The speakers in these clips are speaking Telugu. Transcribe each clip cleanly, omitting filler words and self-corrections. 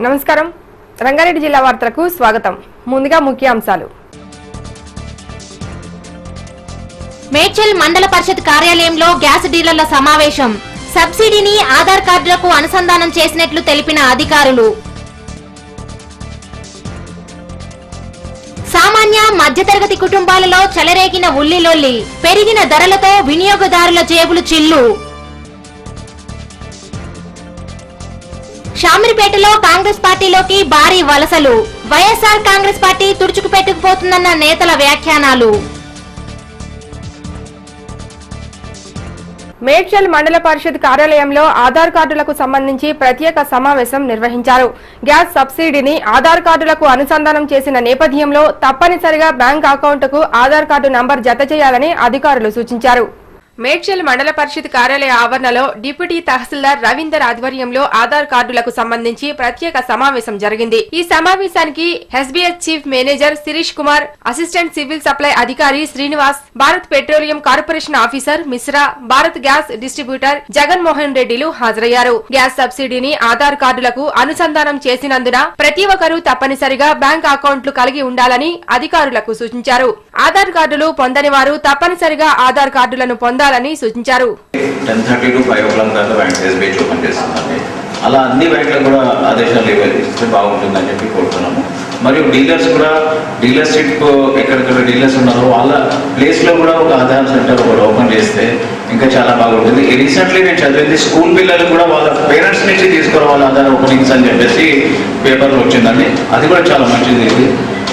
నమస్కారం రంగారెడ్డి జిల్లా వార్తలకు స్వాగతం ముందుగా ముఖ్యాంశాలు మేడ్చల్ మండల పరిషత్ కార్యాలయంలో గ్యాస్ డీలర్ల సమావేశం సబ్సిడీని ఆధార్ కార్డులకు అనుసంధానం చేసినట్లు తెలిపిన అధికారులు సామాన్య మధ్యతరగతి కుటుంబాలలో చెలరేగిన ఉల్లిలొల్లి పెరిగిన ధరలతో వినియోగదారుల జేబులు చిల్లు షామిర్పేటలో కాంగ్రెస్ పార్టీలోకి భారీ వలసలు వైఎస్ఆర్ కాంగ్రెస్ పార్టీ తుడుచుకుపెట్టుకుపోతుందన్న నేతల వ్యాఖ్యానాలు మేడ్చల్ మండల పరిషత్ కార్యాలయంలో ఆధార్ కార్డులకు సంబంధించి ప్రత్యేక సమావేశం నిర్వహించారు. గ్యాస్ సబ్సిడీని ఆధార్ కార్డులకు అనుసంధానం చేసిన నేపథ్యంలో తప్పనిసరిగా బ్యాంక్ అకౌంట్కు ఆధార్ కార్డు నంబర్ జత చేయాలని అధికారులు సూచించారు. మేడ్చల్ మండల పరిషత్ కార్యాలయ ఆవరణలో డిప్యూటీ తహసీల్దార్ రవీందర్ ఆధ్వర్యంలో ఆధార్ కార్డులకు సంబంధించి ప్రత్యేక సమావేశం జరిగింది. ఈ సమావేశానికి SBS chief manager Shirish Kumar, assistant civil supply అధికారి Srinivas, Bharat Petroleum Corporation officer Mishra, Bharat gas distributor Jagan Mohan రెడ్డిలు హాజరయ్యారు. గ్యాస్ సబ్సిడీని ఆధార్ కార్డులకు అనుసంధానం చేసినందున ప్రతి ఒక్కరూ తప్పనిసరిగా బ్యాంక్ అకౌంట్లు కలిగి ఉండాలని అధికారులకు సూచించారు. ఆధార్ కార్డులు పొందని వారు తప్పనిసరిగా ఆధార్ కార్డులను పొందాలని సూచించారు. 10:30 to 5 o'clock దాకా బ్యాంక్ ఎస్బీఐ ఓపెన్ చేస్తుందండి. అలా అన్ని బ్యాంకులకు కూడా ఆదేశాలు ఇస్తే బాగుంటుందని చెప్పి కోరుతున్నాము. మరియు డీలర్స్ కూడా డీలర్షిప్ ఎక్కడెక్కడ డీలర్స్ ఉన్నారో వాళ్ళ ప్లేస్లో కూడా ఒక ఆధార్ సెంటర్ కూడా ఓపెన్ చేస్తే ఇంకా చాలా బాగుంటుంది. రీసెంట్లీ నేను చదివింది స్కూల్ పిల్లలు కూడా వాళ్ళ పేరెంట్స్ నుంచి తీసుకురావాలి ఆధార్ ఓపెనింగ్స్ అని చెప్పేసి పేపర్లో వచ్చిందండి. అది కూడా చాలా మంచిది. ఇది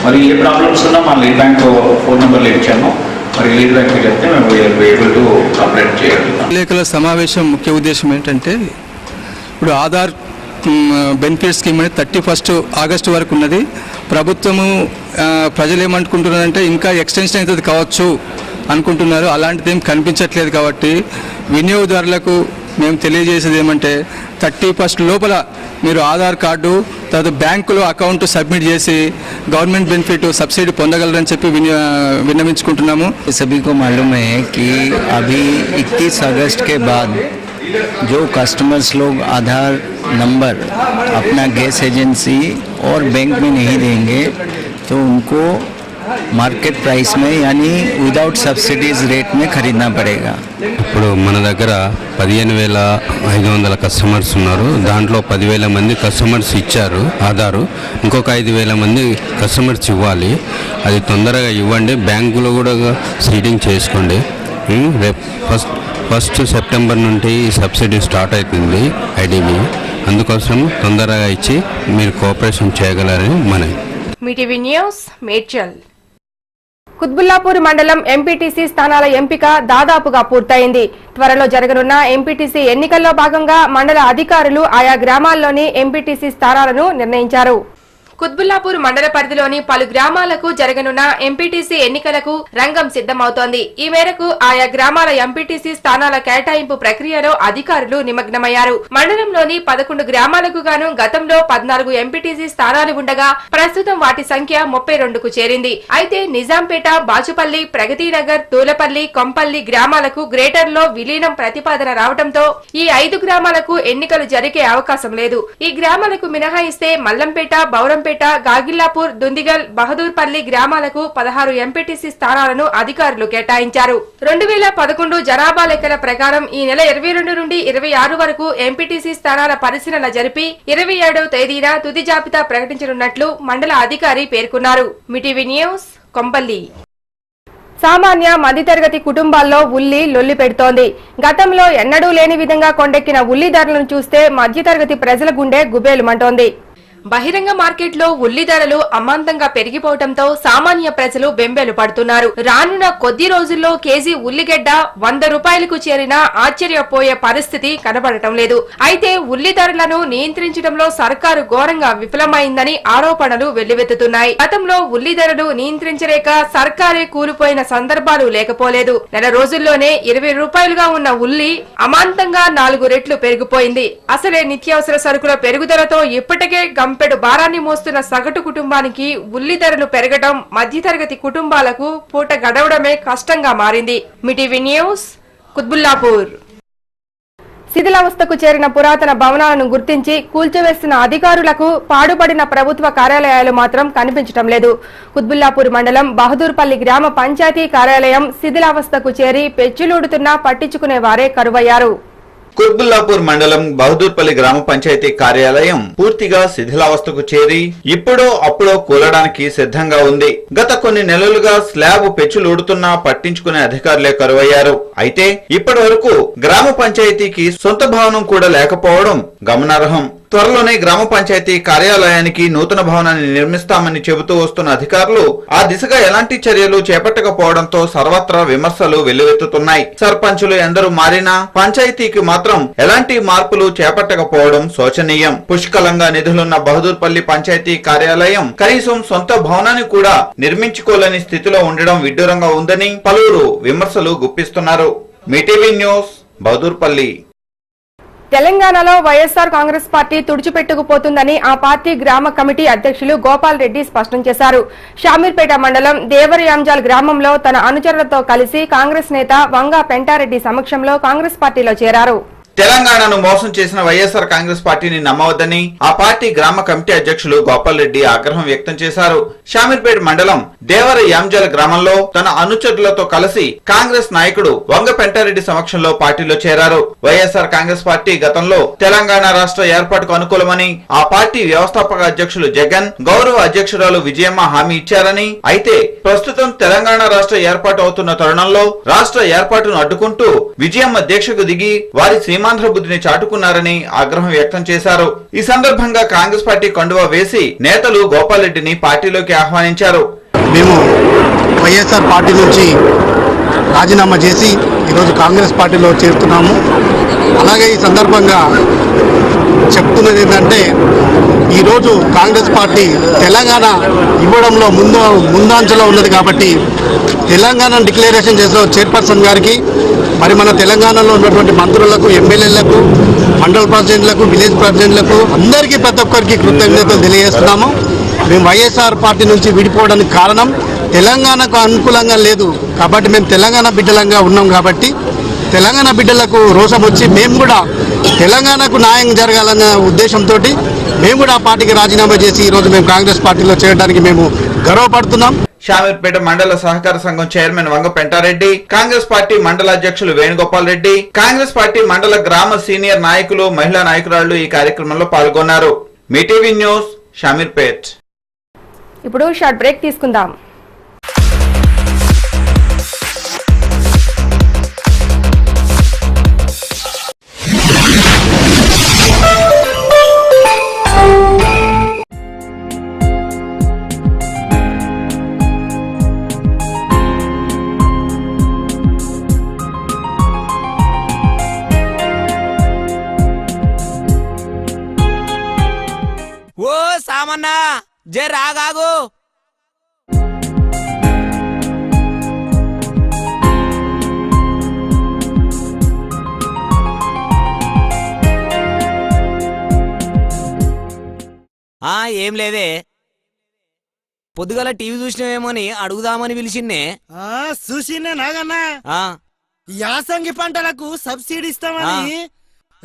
మరి ఏ ప్రాబ్లమ్స్ ఉన్నా మా లీడ్ బ్యాంక్ ఫోన్ నెంబర్లు ఇచ్చాము. మరి లీడ్ బ్యాంక్ చెప్తే మేము ఏబుల్ టు కంప్లైంట్ చేయగలుగుతాం. విలేకరుల సమావేశం ముఖ్య ఉద్దేశం ఏంటంటే ఇప్పుడు ఆధార్ బెనిఫిట్ స్కీమ్ అనేది 31 ఆగస్టు వరకు ఉన్నది. ప్రభుత్వము ప్రజలు ఏమనుకుంటున్నారంటే ఇంకా ఎక్స్టెన్షన్ అవుతుంది కావచ్చు అనుకుంటున్నారు. అలాంటిది ఏం కనిపించట్లేదు. కాబట్టి వినియోగదారులకు మేము తెలియజేసేది ఏమంటే 31 లోపల మీరు ఆధార్ కార్డు తర్వాత బ్యాంకులో అకౌంట్ సబ్మిట్ చేసి గవర్నమెంట్ బెనిఫిట్ సబ్సిడీ పొందగలరని చెప్పి విన్నవించుకుంటున్నాము. सभी को मालूम है कि अभी 31 अगस्त के बाद जो कस्टमर्स लोग आधार नंबर अपना गैस एजेंसी और बैंक में नहीं देंगे तो उनको మార్కెట్ ప్రైస్ మే యానీ విదౌట్ సబ్సిడీస్ రేట్ మే ఖరీదనా పడేగా. ఇప్పుడు మన దగ్గర 15,500 కస్టమర్స్ ఉన్నారు. దాంట్లో 10,000 మంది కస్టమర్స్ ఇచ్చారు ఆధారు. ఇంకొక 5,000 మంది కస్టమర్స్ ఇవ్వాలి. అది తొందరగా ఇవ్వండి. బ్యాంకులో కూడా సీడింగ్ చేసుకోండి. రేపు ఫస్ట్ సెప్టెంబర్ నుండి సబ్సిడీ స్టార్ట్ అవుతుంది ఐడిబి. అందుకోసం తొందరగా ఇచ్చి మీరు కోఆపరేషన్ చేయగలరని మనవి. మీటీవీ న్యూస్ మేడ్చల్. కుత్బుల్లాపూర్ మండలం ఎంపీటీసీ స్థానాల ఎంపిక దాదాపుగా పూర్తయింది. త్వరలో జరగనున్న ఎంపీటీసీ ఎన్నికల్లో భాగంగా మండల అధికారులు ఆయా గ్రామాల్లోని ఎంపీటీసీ స్థానాలను నిర్ణయించారు. కుత్బుల్లాపూర్ మండల పరిధిలోని పలు గ్రామాలకు జరగనున్న ఎంపీటీసీ ఎన్నికలకు రంగం సిద్దమవుతోంది. ఈ మేరకు ఆయా గ్రామాల ఎంపీటీసీ స్థానాల కేటాయింపు ప్రక్రియలో అధికారులు నిమగ్నమయ్యారు. మండలంలోని 11 గ్రామాలకు గాను గతంలో 14 ఎంపీటీసీ స్థానాలు ఉండగా ప్రస్తుతం వాటి సంఖ్య 32కు చేరింది. అయితే నిజాంపేట, బాచుపల్లి, ప్రగతినగర్, తూలపల్లి, కొంపల్లి గ్రామాలకు గ్రేటర్ లో విలీనం ప్రతిపాదన రావడంతో ఈ 5 గ్రామాలకు ఎన్నికలు జరిగే అవకాశం లేదు. ఈ గ్రామాలకు మినహాయిస్తే మల్లంపేట, బౌరంపేట, గాగిల్లాపూర్, దుందిగల్, బహదూర్పల్లి గ్రామాలకు 16 ఎంపీటీసీ స్థానాలను అధికారులు కేటాయించారు. 2011 జనాభా లెక్కల ప్రకారం ఈ నెల 22 నుండి 26 వరకు ఎంపీటీసీ స్థానాల పరిశీలన జరిపి 27వ తేదీన తుది జాబితా ప్రకటించనున్నట్లు మండల అధికారి పేర్కొన్నారు. మీటీవీ న్యూస్ కొంపల్లి. సామాన్య మధ్యతరగతి కుటుంబాల్లో ఉల్లి లొల్లి పెడుతోంది. గతంలో ఎన్నడూ లేని విధంగా కొండెక్కిన ఉల్లి ధరలను చూస్తే మధ్యతరగతి ప్రజల గుండె గుబేలుమంటోంది. బహిరంగ మార్కెట్లో ఉల్లి ధరలు అమాంతంగా పెరిగిపోవడంతో సామాన్య ప్రజలు బెంబేలు పడుతున్నారు. రానున్న కొద్ది రోజుల్లో కేజీ ఉల్లిగడ్డ 100 రూపాయలకు చేరినా ఆశ్చర్యపోయే పరిస్థితి కనబడటం లేదు. అయితే ఉల్లి ధరలను నియంత్రించడంలో సర్కారు ఘోరంగా విఫలమైందని ఆరోపణలు వెల్లువెత్తుతున్నాయి. గతంలో ఉల్లి ధరలు నియంత్రించలేక సర్కారే కూలిపోయిన సందర్భాలు లేకపోలేదు. నెల రోజుల్లోనే 20 రూపాయలుగా ఉన్న ఉల్లి అమాంతంగా 4 రెట్లు పెరిగిపోయింది. అసలే నిత్యావసర సరుకుల పెరుగుదలతో ఇప్పటికే గంపెడు భారాన్ని మోస్తున్న సగటు కుటుంబానికి ఉల్లి ధరలు పెరగడం మధ్యతరగతి కుటుంబాలకు పూట గడవడమే కష్టంగా మారింది. మీటీవీ న్యూస్ కుత్బుల్లాపూర్. శిథిలావస్థకు చేరిన పురాతన భవనాలను గుర్తించి కూల్చివేస్తున్న అధికారులకు పాడుపడిన ప్రభుత్వ కార్యాలయాలు మాత్రం కనిపించడం లేదు. కుత్బుల్లాపూర్ మండలం బహదూర్పల్లి గ్రామ పంచాయతీ కార్యాలయం శిథిలావస్థకు చేరి పెచ్చులూడుతున్నా పట్టించుకునే వారే కరువయ్యారు. కుత్బుల్లాపూర్ మండలం బహదూర్పల్లి గ్రామ పంచాయతీ కార్యాలయం పూర్తిగా శిథిలావస్థకు చేరి ఇప్పుడో అప్పుడో కూలడానికి సిద్ధంగా ఉంది. గత కొన్ని నెలలుగా స్లాబ్ పెచ్చులూడుతున్నా పట్టించుకునే అధికారులే కరువయ్యారు. అయితే ఇప్పటి వరకు గ్రామ పంచాయతీకి సొంత భవనం కూడా లేకపోవడం గమనార్హం. త్వరలోనే గ్రామ పంచాయతీ కార్యాలయానికి నూతన భవనాన్ని నిర్మిస్తామని చెబుతూ వస్తున్న అధికారులు ఆ దిశగా ఎలాంటి చర్యలు చేపట్టకపోవడంతో సర్వత్రా విమర్శలు వెల్లువెత్తుతున్నాయి. సర్పంచులు ఎందరూ మారినా పంచాయతీకి మాత్రం ఎలాంటి మార్పులు చేపట్టకపోవడం శోచనీయం. పుష్కలంగా నిధులున్న బహదూర్పల్లి పంచాయతీ కార్యాలయం కనీసం సొంత భవనాన్ని కూడా నిర్మించుకోలేని స్థితిలో ఉండడం విడ్డూరంగా ఉందని పలువురు విమర్శలు గుప్పిస్తున్నారు. మీటీవీ న్యూస్, బహదూర్పల్లి. తెలంగాణలో వైఎస్ఆర్ కాంగ్రెస్ పార్టీ తుడిచిపెట్టుకుపోతుందని ఆ పార్టీ గ్రామ కమిటీ అధ్యక్షులు గోపాల్ రెడ్డి స్పష్టం చేశారు. షామీర్పేట మండలం దేవరయాంజాల్ గ్రామంలో తన అనుచరులతో కలిసి కాంగ్రెస్ నేత వంగా పెంటారెడ్డి సమక్షంలో కాంగ్రెస్ పార్టీలో చేరారు. తెలంగాణను మోసం చేసిన వైఎస్ఆర్ కాంగ్రెస్ పార్టీని నమ్మవద్దని ఆ పార్టీ గ్రామ కమిటీ అధ్యక్షులు గోపాల్ రెడ్డి ఆగ్రహం వ్యక్తం చేశారు. షామీర్పేట మండలం దేవర యాంజల్ గ్రామంలో తన అనుచరులతో కలిసి కాంగ్రెస్ నాయకుడు వంగ పెంటారెడ్డి సమక్షంలో పార్టీలో చేరారు. వైఎస్ఆర్ కాంగ్రెస్ పార్టీ గతంలో తెలంగాణ రాష్ట్ర ఏర్పాటుకు అనుకూలమని ఆ పార్టీ వ్యవస్థాపక అధ్యక్షులు జగన్, గౌరవ అధ్యక్షురాలు విజయమ్మ హామీ ఇచ్చారని, అయితే ప్రస్తుతం తెలంగాణ రాష్ట్ర ఏర్పాటు అవుతున్న తరుణంలో రాష్ట్ర ఏర్పాటును అడ్డుకుంటూ విజయమ్మ దీక్షకు దిగి వారి సీమాంధ్ర బుద్ధిని చాటుకున్నారని ఆగ్రహం వ్యక్తం చేశారు. ఈ సందర్భంగా కాంగ్రెస్ పార్టీ కండువా వేసి నేతలు గోపాల్ రెడ్డిని పార్టీలోకి ఆహ్వానించారు. మేము వైఎస్ఆర్ పార్టీ నుంచి రాజీనామా చేసి ఈరోజు కాంగ్రెస్ పార్టీలో చేరుతున్నాము. అలాగే ఈ సందర్భంగా చెప్తున్నది ఏంటంటే, ఈరోజు కాంగ్రెస్ పార్టీ తెలంగాణ ఇవ్వడంలో ముందంజలో ఉన్నది కాబట్టి తెలంగాణ డిక్లరేషన్ చేసిన చైర్పర్సన్ గారికి, మరి మన తెలంగాణలో ఉన్నటువంటి మంత్రులకు, ఎమ్మెల్యేలకు, మండల ప్రెసిడెంట్లకు, విలేజ్ ప్రెసిడెంట్లకు అందరికీ ప్రతి ఒక్కరికి కృతజ్ఞతలు తెలియజేస్తున్నాము. మేము వైఎస్ఆర్ పార్టీ నుంచి విడిపోవడానికి కారణం తెలంగాణకు అనుకూలంగా లేదు కాబట్టి, మేము తెలంగాణ బిడ్డలంగా ఉన్నాం కాబట్టి తెలంగాణ బిడ్డలకు రోషం వచ్చి మేము కూడా తెలంగాణకు న్యాయం జరగాలన్న ఉద్దేశంతో మేము కూడా ఆ పార్టీకి రాజీనామా చేసి ఈరోజు మేము కాంగ్రెస్ పార్టీలో చేరడానికి మేము గర్వపడుతున్నాం. షామీర్పేట మండల సహకార సంఘం చైర్మన్ వంగ పెంటారెడ్డి, కాంగ్రెస్ పార్టీ మండల అధ్యక్షులు వేణుగోపాల్ రెడ్డి, కాంగ్రెస్ పార్టీ మండల గ్రామ సీనియర్ నాయకులు, మహిళా నాయకురాళ్లు ఈ కార్యక్రమంలో పాల్గొన్నారు. మీటీవీ న్యూస్, షామీర్పేట్. ఇప్పుడు షార్ట్ బ్రేక్ తీసుకుందాం. ఓ సామన్నా జే రాగాగు. ఏం లేదే, పొద్దుగల టీవీ చూసినవేమో అని అడుగుదామని పిలిచిందే. చూసినే నాగన్నా, యాసంగి పంటలకు సబ్సిడీ ఇస్తామని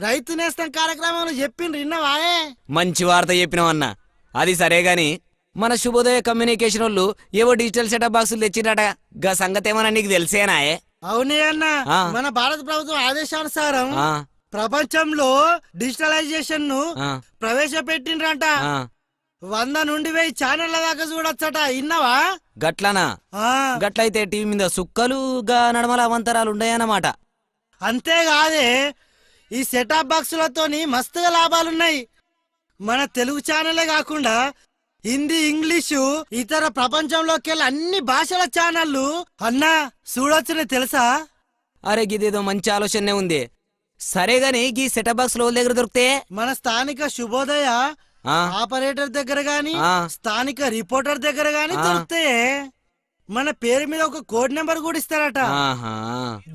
రైతు నేస్తం కార్యక్రమంలో చెప్పిండ్రు, విన్నావాయే? మంచి వార్త చెప్పినావన్నా. అది సరే గాని మన శుభోదయ కమ్యూనికేషన్ వాళ్ళు ఏవో డిజిటల్ సెటప్ బాక్సులు తెచ్చిరట, గా సంగతి ఏమన్నా నీకు తెలిసేనాయే? అవునే అన్నా, మన భారత ప్రభుత్వం ఆదేశానుసారం ప్రపంచంలో డిజిటలైజేషన్ ను ప్రవేశపెట్టిండ్రంట. 100 నుండి 1000 ఛానళ్ల దాకా చూడొచ్చట, ఇన్నవా? గట్లనా? గట్లయితే టీవీ మీద సుక్కలు గా నడమల అవంతరాలు ఉన్నాయన్నమాట. అంతేకాదే ఈ సెటాప్ బాక్సులతోని మస్తుగా లాభాలున్నాయి. మన తెలుగు ఛానలే కాకుండా హిందీ, ఇంగ్లీషు, ఇతర ప్రపంచంలోకెళ్ళి అన్ని భాషల ఛానళ్లు అన్నా చూడొచ్చని తెలుసా? అరే గిదేదో మంచి ఆలోచనే ఉంది. సరే గాని గీ సెటప్ బాక్స్ లో దగ్గర దొరికితే మన స్థానిక శుభోదయ ఆపరేటర్ దగ్గర గాని, స్థానిక రిపోర్టర్ దగ్గర గాని దొరికితే మన పేరు మీద ఒక కోడ్ నెంబర్ కూడా ఇస్తారట.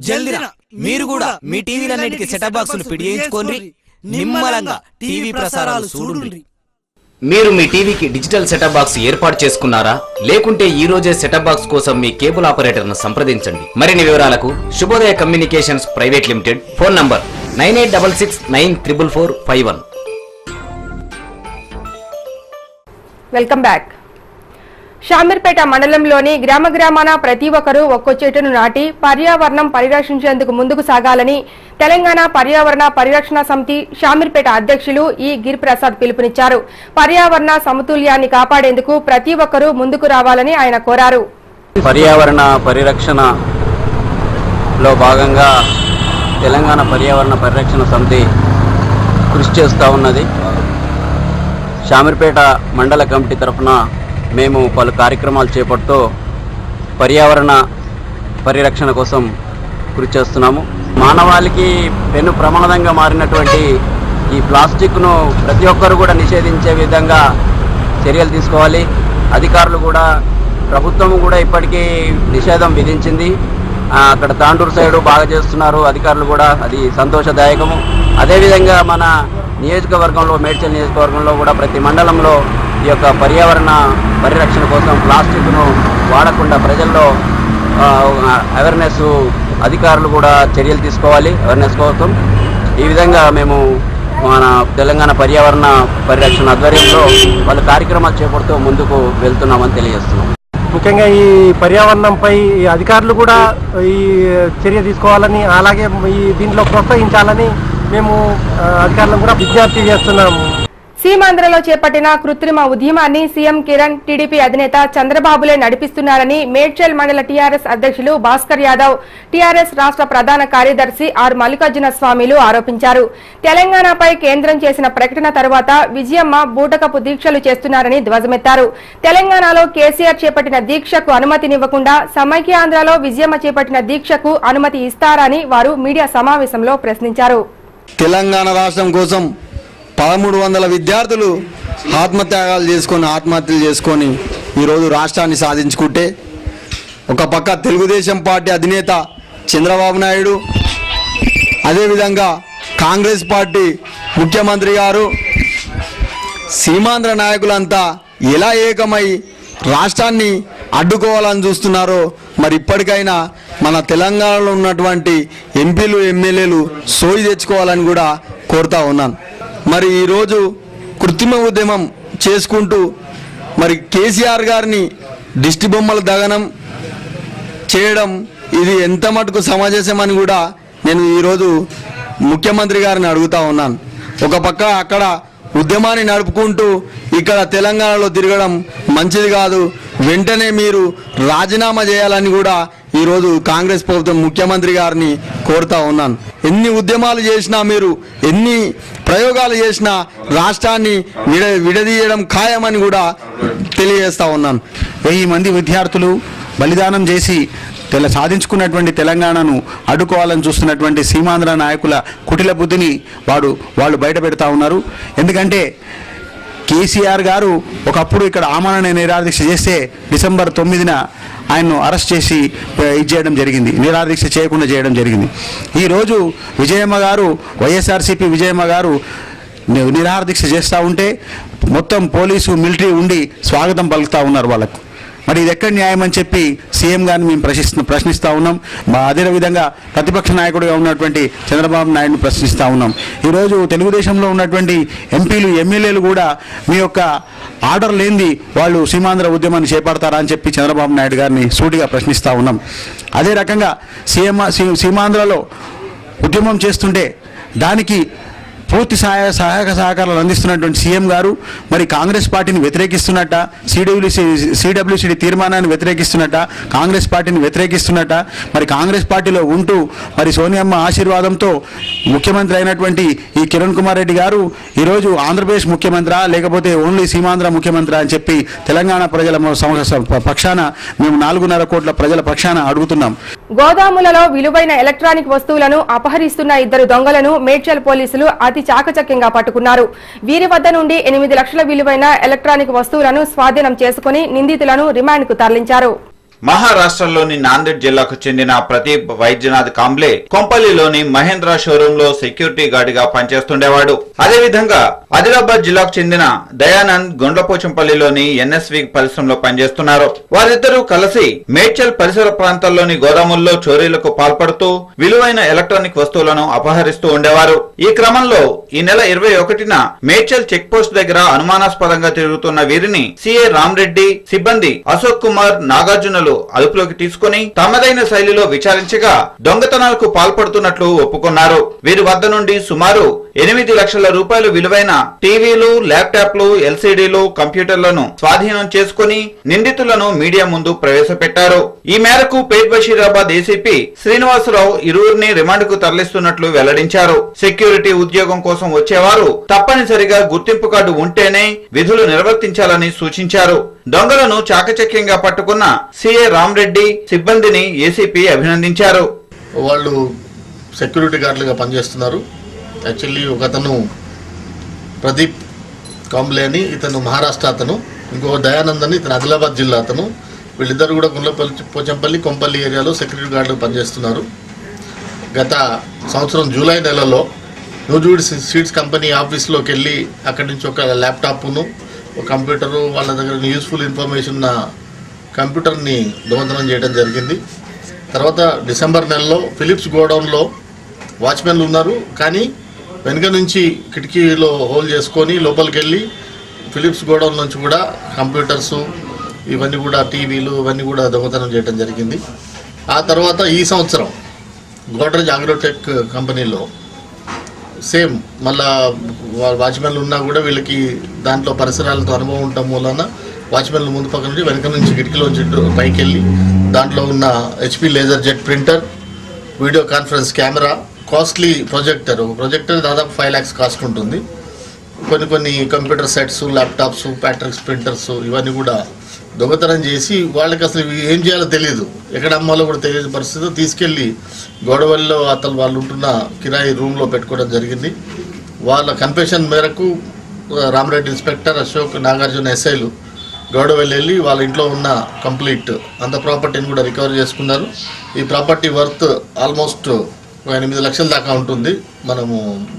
జల్దిరా మీరు కూడా మీ టీవీలన్నిటికీ సెటప్ బాక్సులు పిడియించుకోండి, నిమ్మలంగా టీవీ ప్రసారాలు చూడండి. మీరు మీ టీవీకి డిజిటల్ సెటప్ బాక్స్ ఏర్పాటు చేసుకున్నారా? లేకుంటే ఈ రోజే సెటప్ బాక్స్ కోసం మీ కేబుల్ ఆపరేటర్ను సంప్రదించండి. మరిన్ని వివరాలకు Subhodaya communications private limited, phone number 9866944451. Welcome back. Shamirpet మండలంలోని గ్రామాన ప్రతి ఒక్కరూ ఒక్కో చెట్టును నాటి పర్యావరణం పరిరక్షించేందుకు ముందుకు సాగాలని తెలంగాణ పర్యావరణ పరిరక్షణ సమితి షామీర్పేట అధ్యక్షులు ఈ గిరిప్రసాద్ పిలుపునిచ్చారు. పర్యావరణ సమతుల్యాన్ని కాపాడేందుకు ప్రతి ఒక్కరూ ముందుకు రావాలని ఆయన కోరారు. పర్యావరణ పరిరక్షణలో భాగంగా తెలంగాణ పర్యావరణ పరిరక్షణ సమితి కృషి చేస్తూ ఉన్నది. షామీర్పేట మండల కమిటీ తరఫున మేము పలు కార్యక్రమాలు చేపడుతూ పర్యావరణ పరిరక్షణ కోసం కృషి చేస్తున్నాము. మానవాళికి పెను ప్రమాదంగా మారినటువంటి ఈ ప్లాస్టిక్ను ప్రతి ఒక్కరు కూడా నిషేధించే విధంగా చర్యలు తీసుకోవాలి. అధికారులు కూడా, ప్రభుత్వం కూడా ఇప్పటికీ నిషేధం విధించింది. అక్కడ తాండూరు సైడు బాగా చేస్తున్నారు అధికారులు కూడా, అది సంతోషదాయకము. అదేవిధంగా మన నియోజకవర్గంలో, మేడ్చల్ నియోజకవర్గంలో కూడా ప్రతి మండలంలో ఈ యొక్క పర్యావరణ పరిరక్షణ కోసం ప్లాస్టిక్ను వాడకుండా ప్రజల్లో అవేర్నెస్, అధికారులు కూడా చర్యలు తీసుకోవాలి అవేర్నెస్ కోసం. ఈ విధంగా మేము మన తెలంగాణ పర్యావరణ పరిరక్షణ ఆధ్వర్యంలో వాళ్ళ కార్యక్రమాలు చేపడుతూ ముందుకు వెళ్తున్నామని తెలియజేస్తున్నాం. ముఖ్యంగా ఈ పర్యావరణంపై అధికారులు కూడా ఈ చర్య తీసుకోవాలని, అలాగే ఈ దీంట్లో ప్రోత్సహించాలని మేము అధికారులను కూడా విజ్ఞప్తి చేస్తున్నాము. సీమాంధ్రలో చేపట్టిన కృత్రిమ ఉద్యమాన్ని సీఎం కిరణ్, టీడీపీ అధినేత చంద్రబాబులే నడిపిస్తున్నారని మేడ్చల్ మండల టీఆర్ఎస్ అధ్యక్షులు భాస్కర్ యాదవ్, టీఆర్ఎస్ రాష్ట్ర ప్రధాన కార్యదర్శి ఆర్ మల్లికార్జున స్వామిలు ఆరోపించారు. తెలంగాణపై కేంద్రం చేసిన ప్రకటన తరువాత విజయమ్మ బూటకపు దీక్షలు చేస్తున్నారని ధ్వజమెత్తారు. తెలంగాణలో కేసీఆర్ చేపట్టిన దీక్షకు అనుమతినివ్వకుండా సమైక్యాంధ్రలో విజయమ్మ చేపట్టిన దీక్షకు అనుమతి ఇస్తారని వారు మీడియా సమావేశంలో ప్రశ్నించారు. తెలంగాణ రాష్ట్రం కోసం 1300 విద్యార్థులు ఆత్మహత్యలు చేసుకొని ఈరోజు రాష్ట్రాన్ని సాధించుకుంటే, ఒక పక్క తెలుగుదేశం పార్టీ అధినేత చంద్రబాబు నాయుడు, అదేవిధంగా కాంగ్రెస్ పార్టీ ముఖ్యమంత్రి గారు, సీమాంధ్ర నాయకులంతా ఎలా ఏకమై రాష్ట్రాన్ని అడ్డుకోవాలని చూస్తున్నారో మరి ఇప్పటికైనా మన తెలంగాణలో ఉన్నటువంటి ఎంపీలు, ఎమ్మెల్యేలు సోయి తెచ్చుకోవాలని కూడా కోరుతా ఉన్నాను. మరి ఈరోజు కృత్రిమ ఉద్యమం చేసుకుంటూ మరి కేసీఆర్ గారిని దిష్టి బొమ్మల దగనం చేయడం ఇది ఎంత మటుకు సమంజసమని కూడా నేను ఈరోజు ముఖ్యమంత్రి గారిని అడుగుతా ఉన్నాను. ఒక పక్క అక్కడ ఉద్యమాన్ని నడుపుకుంటూ ఇక్కడ తెలంగాణలో తిరగడం మంచిది కాదు, వెంటనే మీరు రాజీనామా చేయాలని కూడా ఈరోజు కాంగ్రెస్ ప్రభుత్వం ముఖ్యమంత్రి గారిని కోరుతా ఉన్నాను. ఎన్ని ఉద్యమాలు చేసినా, మీరు ఎన్ని ప్రయోగాలు చేసినా రాష్ట్రాన్ని విడదీయడం ఖాయమని కూడా తెలియజేస్తా ఉన్నాను. 1000 మంది విద్యార్థులు బలిదానం చేసి సాధించుకున్నటువంటి తెలంగాణను అడ్డుకోవాలని చూస్తున్నటువంటి సీమాంధ్ర నాయకుల కుటిల బుద్ధిని వాళ్ళు బయట పెడతా ఉన్నారు. ఎందుకంటే కేసీఆర్ గారు ఒకప్పుడు ఇక్కడ ఆమరణ నిరాదీక్ష చేస్తే డిసెంబర్ 9న ఆయన్ను అరెస్ట్ చేసి చేయడం జరిగింది, నిరాదీక్ష చేయకుండా చేయడం జరిగింది. ఈరోజు విజయమ్మ గారు, వైఎస్ఆర్సీపీ విజయమ్మ గారు నిరాదీక్ష చేస్తూ ఉంటే మొత్తం పోలీసు, మిలిటరీ ఉండి స్వాగతం పలుకుతూ ఉన్నారు వాళ్ళకు. మరి ఇది ఎక్కడ న్యాయం అని చెప్పి సీఎం గారిని మేము ప్రశ్నిస్తూ ఉన్నాం. అదేవిధంగా ప్రతిపక్ష నాయకుడిగా ఉన్నటువంటి చంద్రబాబు నాయుడుని ప్రశ్నిస్తూ ఉన్నాం. ఈరోజు తెలుగుదేశంలో ఉన్నటువంటి ఎంపీలు, ఎమ్మెల్యేలు కూడా మీ యొక్క ఆర్డర్ లేనిది వాళ్ళు సీమాంధ్ర ఉద్యమాన్ని చేపడతారా అని చెప్పి చంద్రబాబు నాయుడు గారిని సూటిగా ప్రశ్నిస్తూ ఉన్నాం. అదే రకంగా సీమాంధ్రలో ఉద్యమం చేస్తుంటే దానికి పూర్తి సహాయక సహకారాలు అందిస్తున్నటువంటి సీఎం గారు మరి కాంగ్రెస్ పార్టీని వ్యతిరేకిస్తున్నట్ట, సిడబ్ల్యూసీడీ తీర్మానాన్ని వ్యతిరేకిస్తున్నట్ట, కాంగ్రెస్ పార్టీని వ్యతిరేకిస్తున్నట్ట. మరి కాంగ్రెస్ పార్టీలో ఉంటూ మరి సోనియమ్మ ఆశీర్వాదంతో ముఖ్యమంత్రి అయినటువంటి ఈ కిరణ్ కుమార్ రెడ్డి గారు ఈరోజు ఆంధ్రప్రదేశ్ ముఖ్యమంత్రి లేకపోతే ఓన్లీ సీమాంధ్ర ముఖ్యమంత్రి అని చెప్పి తెలంగాణ ప్రజల పక్షాన మేము 4.5 కోట్ల ప్రజల పక్షాన అడుగుతున్నాం. గోదాములలో విలువైన ఎలక్ట్రానిక్ వస్తువులను అపహరిస్తున్న 2 దొంగలను మేడ్చల్ పోలీసులు అతి చాకచక్యంగా పట్టుకున్నారు. వీరి వద్ద నుండి 8 లక్షల విలువైన ఎలక్ట్రానిక్ వస్తువులను స్వాధీనం చేసుకుని నిందితులను రిమాండ్కు తరలించారు. మహారాష్ట్రలోని నాందేడ్ జిల్లాకు చెందిన ప్రదీప్ వైద్యనాథ్ కాంబ్లే కొంపల్లిలోని మహేంద్ర షోరూమ్ లో సెక్యూరిటీ గార్డ్ గా పనిచేస్తుండేవాడు. అదేవిధంగా ఆదిలాబాద్ జిల్లాకు చెందిన దయానంద్ గుండ్లపోచంపల్లిలోని ఎన్ఎస్వి పరిశ్రమలో పనిచేస్తున్నారు. వారిద్దరూ కలిసి మేడ్చల్ పరిసర ప్రాంతాల్లోని గోదాముల్లో చోరీలకు పాల్పడుతూ విలువైన ఎలక్ట్రానిక్ వస్తువులను అపహరిస్తూ ఉండేవారు. ఈ క్రమంలో ఈ నెల 21న మేడ్చల్ చెక్ పోస్ట్ దగ్గర అనుమానాస్పదంగా తిరుగుతున్న వీరిని సిఐ రామరెడ్డి, సిబ్బంది అశోక్ కుమార్, నాగార్జునలు అదుపులోకి తీసుకుని తమదైన శైలిలో విచారించగా దొంగతనాలకు పాల్పడుతున్నట్లు ఒప్పుకున్నారు. వీరి వద్ద నుండి సుమారు 8 లక్షల రూపాయలు విలువైన టీవీలు, ల్యాప్టాప్లు, ఎల్సీడీలు, కంప్యూటర్లను స్వాధీనం చేసుకుని నిందితులను మీడియా ముందు ప్రవేశపెట్టారు. ఈ మేరకు పేట్ బషీరాబాద్ ఏసీపీ శ్రీనివాసరావు ఇరువురిని రిమాండ్ కు తరలిస్తున్నట్లు వెల్లడించారు. సెక్యూరిటీ ఉద్యోగం కోసం వచ్చేవారు తప్పనిసరిగా గుర్తింపు కార్డు ఉంటేనే విధులు నిర్వర్తించాలని సూచించారు. దొంగలను చాకచక్యంగా పట్టుకున్న సిఐ రామరెడ్డి, సిబ్బందిని ఏసీపీ అభినందించారు. వాళ్ళు సెక్యూరిటీ గార్డులుగా పనిచేస్తున్నారు. యాక్చువల్లీ ఒకతను ప్రదీప్ కాంబ్లే అని, ఇతను మహారాష్ట్ర అతను, ఇంకో దయానంద్ అని ఇతను ఆదిలాబాద్ జిల్లా అతను. వీళ్ళిద్దరు కూడా పోచంపల్లి, కొంపల్లి ఏరియాలో సెక్యూరిటీ గార్డులు పనిచేస్తున్నారు. గత సంవత్సరం జూలై నెలలో న్యూజుడ్ సీడ్స్ కంపెనీ ఆఫీస్లోకి వెళ్ళి అక్కడి నుంచి ఒక ల్యాప్టాప్ను, ఒక కంప్యూటరు, వాళ్ళ దగ్గర యూస్ఫుల్ ఇన్ఫర్మేషన్ ఉన్న కంప్యూటర్ని దొంగతనం చేయడం జరిగింది. తర్వాత డిసెంబర్ నెలలో ఫిలిప్స్ గోడౌన్లో వాచ్మెన్లు ఉన్నారు, కానీ వెనుక నుంచి కిటికీలో హోల్ చేసుకొని లోపలికి వెళ్ళి ఫిలిప్స్ గోడౌన్ నుంచి కూడా కంప్యూటర్సు, ఇవన్నీ కూడా టీవీలు, ఇవన్నీ కూడా దొంగతనం చేయడం జరిగింది. ఆ తర్వాత ఈ సంవత్సరం గోడ్రేజ్ అగ్రోటెక్ కంపెనీలో సేమ్ మళ్ళా వాచ్మెన్లు ఉన్నా కూడా వీళ్ళకి దాంట్లో పరిసరాలతో అనుభవం ఉండటం మూలన వాచ్మెన్లు ముందు పక్క నుంచి వెనక నుంచి కిటికీలోంచి పైకి వెళ్ళి దాంట్లో ఉన్న HP laser jet printer, video conference camera, costly projector, ఒక ప్రొజెక్టర్ దాదాపు 5 lakhs కాస్ట్ ఉంటుంది. కొన్ని computer sets, laptops, Patrick's printers, ఇవన్నీ కూడా దొంగతనం చేసి వాళ్ళకి అసలు ఏం చేయాలో తెలియదు, ఎక్కడ అమ్మాలో కూడా తెలియని పరిస్థితిలో తీసుకెళ్ళి గోడవల్లిలో వాళ్ళు ఉంటున్న కిరాయి రూమ్లో పెట్టుకోవడం జరిగింది. వాళ్ళ కన్ఫెషన్ మేరకు రామరెడ్డి ఇన్స్పెక్టర్, అశోక్, నాగార్జున ఎస్ఐలు గౌడవల్లి వెళ్ళి వాళ్ళ ఇంట్లో ఉన్న కంప్లీట్ అంత ప్రాపర్టీని కూడా రికవర్ చేసుకున్నారు. ఈ ప్రాపర్టీ వర్త్ ఆల్మోస్ట్ 8 లక్షల దాకా ఉంటుంది. మనము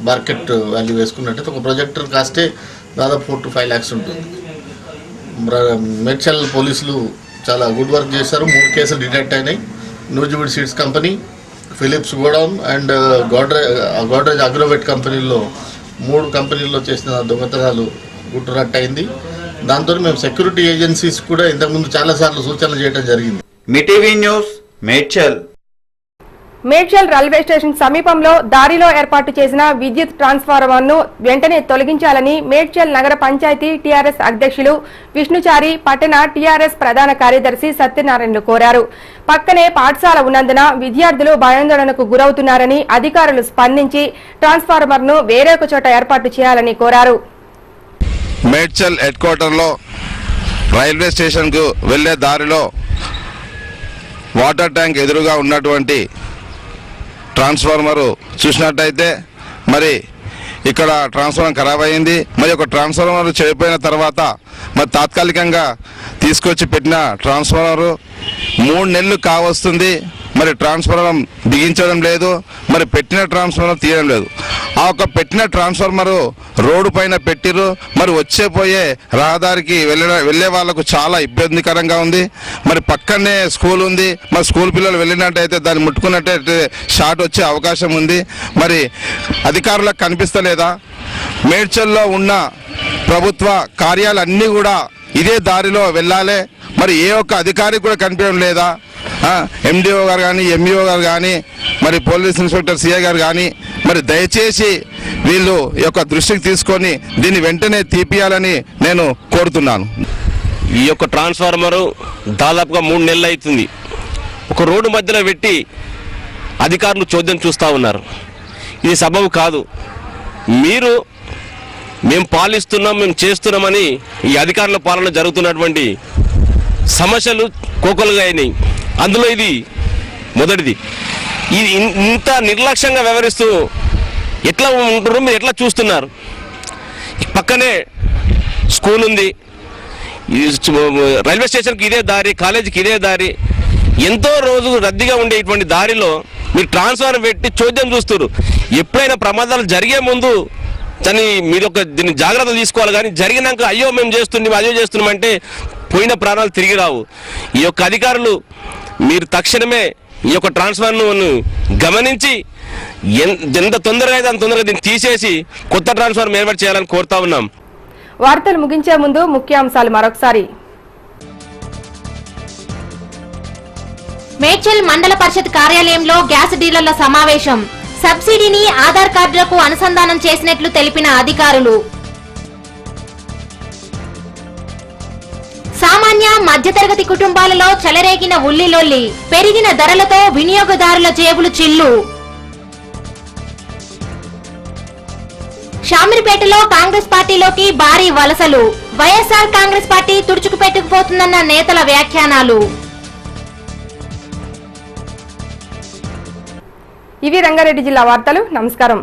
మార్కెట్ వాల్యూ వేసుకున్నట్టయితే ఒక ప్రొజెక్టర్ కాస్టే దాదాపు 4 to 5 lakhs ఉంటుంది. మేడ్చల్ పోలీసులు చాలా గుడ్ వర్క్ చేశారు. 3 కేసులు డిటెక్ట్ అయినాయి. Nuziveedu seeds company, Philips godown and Godrej Agrovet కంపెనీల్లో 3 కంపెనీల్లో చేసిన దొంగతనాలు గుట్టురట్టు అయింది. దాంతో మేము సెక్యూరిటీ ఏజెన్సీస్ కూడా ఇంతకుముందు చాలాసార్లు సూచనలు చేయడం జరిగింది. Mee TV news Medchal. Medchal railway station సమీపంలో దారిలో ఏర్పాటు చేసిన విద్యుత్ ట్రాన్స్ఫార్మర్ను వెంటనే తొలగించాలని మేడ్చల్ నగర పంచాయతీ టీఆర్ఎస్ అధ్యక్షులు విష్ణుచారి, పట్టణ టీఆర్ఎస్ ప్రధాన కార్యదర్శి సత్యనారాయణలు కోరారు. పక్కనే పాఠశాల ఉన్నందున విద్యార్థులు భయాందోళనకు గురవుతున్నారని అధికారులు స్పందించి ట్రాన్స్ఫార్మర్ను వేరొక చోట ఏర్పాటు చేయాలని కోరారు. మేడ్చల్ హెడ్ క్వార్టర్లో రైల్వే స్టేషన్కు వెళ్లే దారిలో వాటర్ ట్యాంక్ ఎదురుగా ఉన్నటువంటి ట్రాన్స్ఫార్మరు చూసినట్టయితే మరి ఇక్కడ ట్రాన్స్ఫార్మర్ ఖరాబ్ అయింది. మరి ఒక ట్రాన్స్ఫార్మర్ చెడిపోయిన తర్వాత మరి తాత్కాలికంగా తీసుకొచ్చి పెట్టిన ట్రాన్స్ఫార్మరు 3 నెలలు కావస్తుంది. మరి ట్రాన్స్ఫార్మర్ బిగించడం లేదు, మరి పెట్టిన ట్రాన్స్ఫార్మర్ తీయడం లేదు. ఆ ఒక పెట్టిన ట్రాన్స్ఫార్మరు రోడ్డు పైన పెట్టిరు. మరి వచ్చేపోయే రహదారికి వెళ్ళే వాళ్ళకు చాలా ఇబ్బందికరంగా ఉంది. మరి పక్కనే స్కూల్ ఉంది. మరి స్కూల్ పిల్లలు వెళ్ళినట్టయితే దాన్ని ముట్టుకున్నట్టయితే షార్ట్ వచ్చే అవకాశం ఉంది. మరి అధికారులకు కనిపిస్తలేదా? మేడ్చల్లో ఉన్న ప్రభుత్వ కార్యాలన్నీ కూడా ఇదే దారిలో వెళ్ళాలి. మరి ఏ ఒక్క అధికారికి కూడా కనిపించడం లేదా? MDO గారు కానీ, MEO గారు కానీ, మరి పోలీస్ ఇన్స్పెక్టర్ CI గారు కానీ మరి దయచేసి వీళ్ళు యొక్క దృష్టికి తీసుకొని దీన్ని వెంటనే తీపియాలని నేను కోరుతున్నాను. ఈ యొక్క ట్రాన్స్ఫార్మరు దాదాపుగా 3 నెలలు అవుతుంది. ఒక రోడ్డు మధ్యలో పెట్టి అధికారులు చోద్యం చూస్తూ ఉన్నారు. ఇది సబబు కాదు. మేము పాలిస్తున్నాం, మేము చేస్తున్నామని ఈ అధికారుల పాలన జరుగుతున్నటువంటి సమస్యలు కోకొలుగా అయినాయి. అందులో ఇది మొదటిది. ఇది ఇంత నిర్లక్ష్యంగా వ్యవహరిస్తూ ఎట్లా ఉంటున్నారు, మీరు ఎట్లా చూస్తున్నారు? పక్కనే స్కూల్ ఉంది, రైల్వే స్టేషన్కి ఇదే దారి, కాలేజీకి ఇదే దారి, ఎంతో రోజు రద్దీగా ఉండేటువంటి దారిలో మీరు ట్రాన్స్ఫర్ పెట్టి చోద్యం చూస్తారు. ఎప్పుడైనా ప్రమాదాలు జరిగే ముందు మీరు దీన్ని జాగ్రత్తలు తీసుకోవాలి. కానీ జరిగినాక అయ్యో మేము చేస్తున్నాం అంటే పోయిన ప్రాణాలు తిరిగి రావు. ఈ యొక్క అధికారులు మీరు తక్షణమే ఈ యొక్క ట్రాన్స్ఫర్ను గమనించి ఎంత తొందరగా అయితే అంత తొందరగా దీన్ని తీసేసి కొత్త ట్రాన్స్ఫర్ ఏర్పాటు చేయాలని కోరుతా ఉన్నాం. వార్తలు ముగించే ముందు ముఖ్యాంశాలు మరొకసారి. మేడ్చల్ మండల పరిషత్ కార్యాలయంలో గ్యాస్ డీలర్ల సమావేశం. సబ్సిడీని ఆధార్ కార్డులకు అనుసంధానం చేసినట్లు తెలిపిన అధికారులు. సామాన్య మధ్యతరగతి కుటుంబాలలో చెలరేగిన ఉల్లిలొల్లి. పెరిగిన ధరలతో వినియోగదారుల జేబులు చిల్లు. షామీర్పేటలో కాంగ్రెస్ పార్టీలోకి భారీ వలసలు. వైఎస్ఆర్ కాంగ్రెస్ పార్టీ తుడుచుకుపెట్టుకుపోతుందన్న నేతల వ్యాఖ్యానాలు. ఇవి రంగారెడ్డి జిల్లా వార్తలు. నమస్కారం.